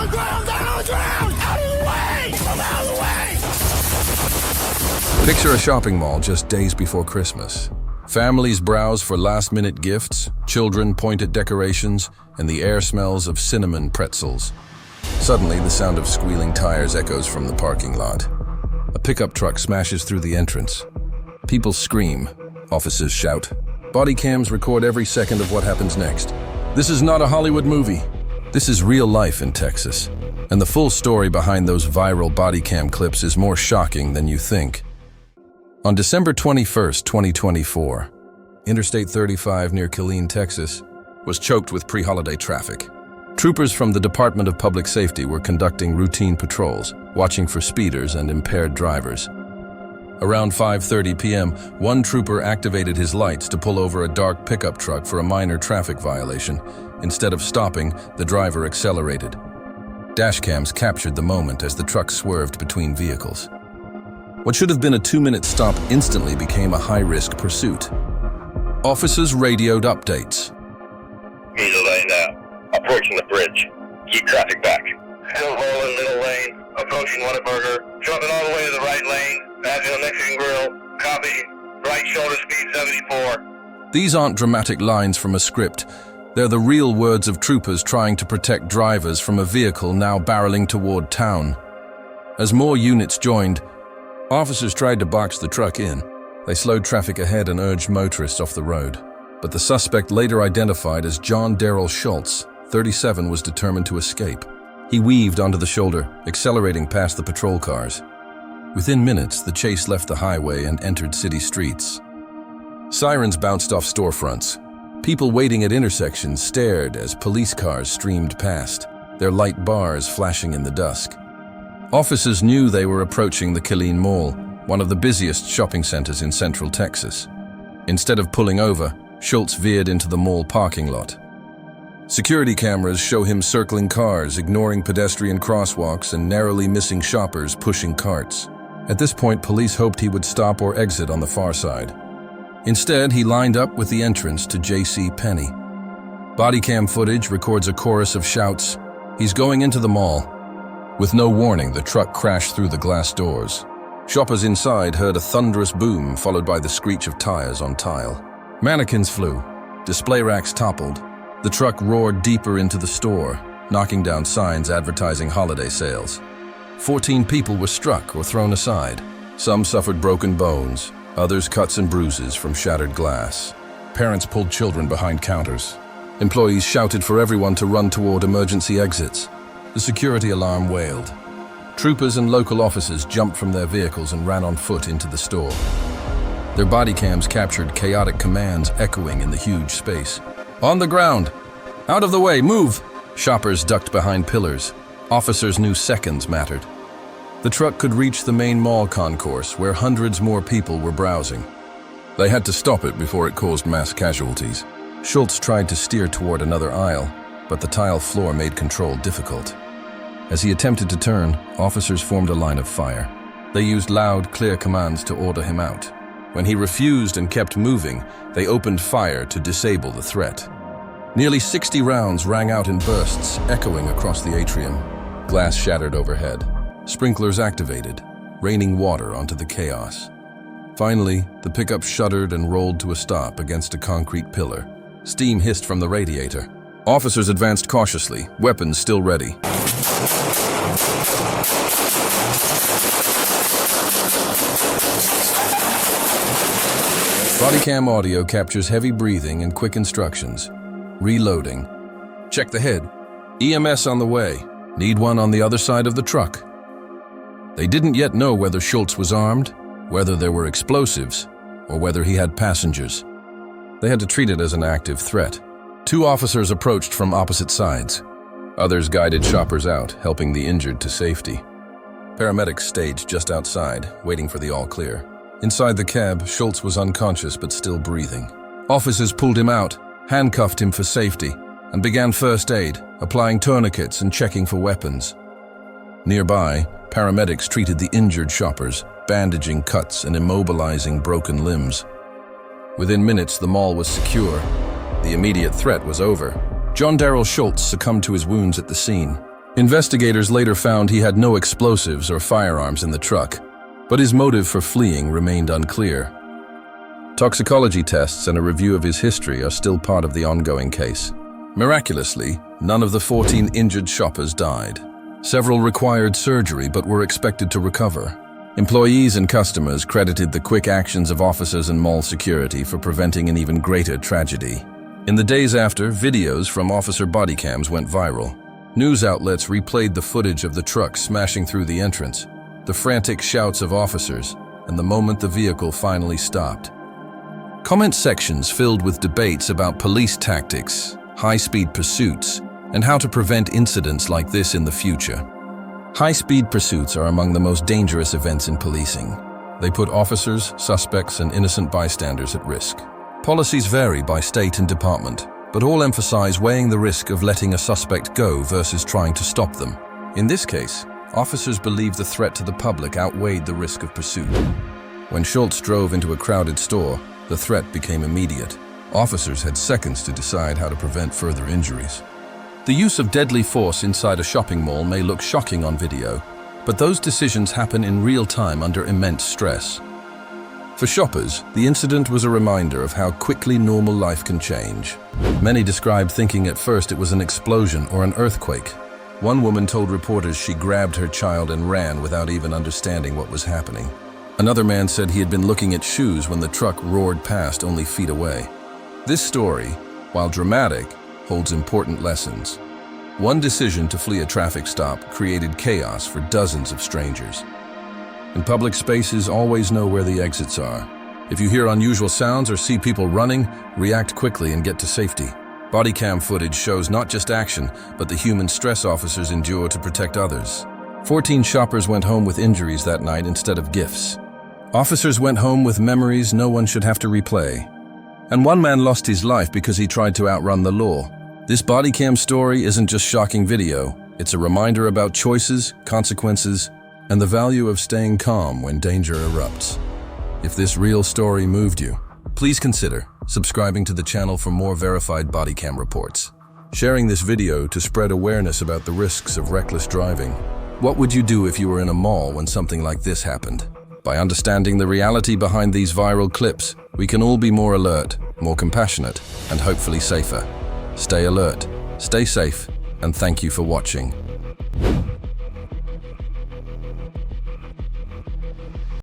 ground! Out of the way! Out of the way! Picture a shopping mall just days before Christmas. Families browse for last-minute gifts, children point at decorations, and the air smells of cinnamon pretzels. Suddenly, the sound of squealing tires echoes from the parking lot. A pickup truck smashes through the entrance. People scream. Officers shout. Body cams record every second of what happens next. This is not a Hollywood movie. This is real life in Texas. And the full story behind those viral body cam clips is more shocking than you think. On December 21st, 2024, Interstate 35 near Killeen, Texas, was choked with pre-holiday traffic. Troopers from the Department of Public Safety were conducting routine patrols, watching for speeders and impaired drivers. Around 5:30 p.m., one trooper activated his lights to pull over a dark pickup truck for a minor traffic violation. Instead of stopping, the driver accelerated. Dashcams captured the moment as the truck swerved between vehicles. What should have been a 2-minute stop instantly became a high-risk pursuit. Officers radioed updates. Middle lane now. Approaching the bridge. Keep traffic back. Still rolling middle lane. Approaching Whataburger. Jumping all the way to the right lane. Passing the Mexican Grill. Copy. Right shoulder speed 74. These aren't dramatic lines from a script. They're the real words of troopers trying to protect drivers from a vehicle now barreling toward town. As more units joined, officers tried to box the truck in. They slowed traffic ahead and urged motorists off the road. But the suspect, later identified as John Darrell Schultz, 37, was determined to escape. He weaved onto the shoulder, accelerating past the patrol cars. Within minutes, the chase left the highway and entered city streets. Sirens bounced off storefronts. People waiting at intersections stared as police cars streamed past, their light bars flashing in the dusk. Officers knew they were approaching the Killeen Mall, one of the busiest shopping centers in central Texas. Instead of pulling over, Schultz veered into the mall parking lot. Security cameras show him circling cars, ignoring pedestrian crosswalks and narrowly missing shoppers pushing carts. At this point, police hoped he would stop or exit on the far side. Instead, he lined up with the entrance to J.C. Penney. Bodycam footage records a chorus of shouts, "He's going into the mall." With no warning, the truck crashed through the glass doors. Shoppers inside heard a thunderous boom followed by the screech of tires on tile. Mannequins flew. Display racks toppled. The truck roared deeper into the store, knocking down signs advertising holiday sales. 14 people were struck or thrown aside. Some suffered broken bones, others cuts and bruises from shattered glass. Parents pulled children behind counters. Employees shouted for everyone to run toward emergency exits. The security alarm wailed. Troopers and local officers jumped from their vehicles and ran on foot into the store. Their body cams captured chaotic commands echoing in the huge space. "On the ground! Out of the way! Move!" Shoppers ducked behind pillars. Officers knew seconds mattered. The truck could reach the main mall concourse where hundreds more people were browsing. They had to stop it before it caused mass casualties. Schultz tried to steer toward another aisle, but the tile floor made control difficult. As he attempted to turn, officers formed a line of fire. They used loud, clear commands to order him out. When he refused and kept moving, they opened fire to disable the threat. Nearly 60 rounds rang out in bursts, echoing across the atrium. Glass shattered overhead. Sprinklers activated, raining water onto the chaos. Finally, the pickup shuddered and rolled to a stop against a concrete pillar. Steam hissed from the radiator. Officers advanced cautiously, weapons still ready. Bodycam audio captures heavy breathing and quick instructions. Reloading. Check the head. EMS on the way. Need one on the other side of the truck. They didn't yet know whether Schultz was armed, whether there were explosives, or whether he had passengers. They had to treat it as an active threat. 2 officers approached from opposite sides. Others guided shoppers out, helping the injured to safety. Paramedics stayed just outside, waiting for the all-clear. Inside the cab, Schultz was unconscious but still breathing. Officers pulled him out, handcuffed him for safety, and began first aid, applying tourniquets and checking for weapons. Nearby, paramedics treated the injured shoppers, bandaging cuts and immobilizing broken limbs. Within minutes, the mall was secure. The immediate threat was over. John Darrell Schultz succumbed to his wounds at the scene. Investigators later found he had no explosives or firearms in the truck, but his motive for fleeing remained unclear. Toxicology tests and a review of his history are still part of the ongoing case. Miraculously, none of the 14 injured shoppers died. Several required surgery but were expected to recover. Employees and customers credited the quick actions of officers and mall security for preventing an even greater tragedy. In the days after, videos from officer bodycams went viral. News outlets replayed the footage of the truck smashing through the entrance, the frantic shouts of officers, and the moment the vehicle finally stopped. Comment sections filled with debates about police tactics, high-speed pursuits, and how to prevent incidents like this in the future. High-speed pursuits are among the most dangerous events in policing. They put officers, suspects, and innocent bystanders at risk. Policies vary by state and department, but all emphasize weighing the risk of letting a suspect go versus trying to stop them. In this case, officers believed the threat to the public outweighed the risk of pursuit. When Schultz drove into a crowded store, the threat became immediate. Officers had seconds to decide how to prevent further injuries. The use of deadly force inside a shopping mall may look shocking on video, but those decisions happen in real time under immense stress. For shoppers, the incident was a reminder of how quickly normal life can change. Many described thinking at first it was an explosion or an earthquake. One woman told reporters she grabbed her child and ran without even understanding what was happening. Another man said he had been looking at shoes when the truck roared past only feet away. This story, while dramatic, holds important lessons. One decision to flee a traffic stop created chaos for dozens of strangers. In public spaces, always know where the exits are. If you hear unusual sounds or see people running, react quickly and get to safety. Bodycam footage shows not just action, but the human stress officers endure to protect others. 14 shoppers went home with injuries that night instead of gifts. Officers went home with memories no one should have to replay. And one man lost his life because he tried to outrun the law. This bodycam story isn't just shocking video, it's a reminder about choices, consequences, and the value of staying calm when danger erupts. If this real story moved you, please consider subscribing to the channel for more verified bodycam reports. Sharing this video to spread awareness about the risks of reckless driving. What would you do if you were in a mall when something like this happened? By understanding the reality behind these viral clips, we can all be more alert, more compassionate, and hopefully safer. Stay alert, stay safe, and thank you for watching.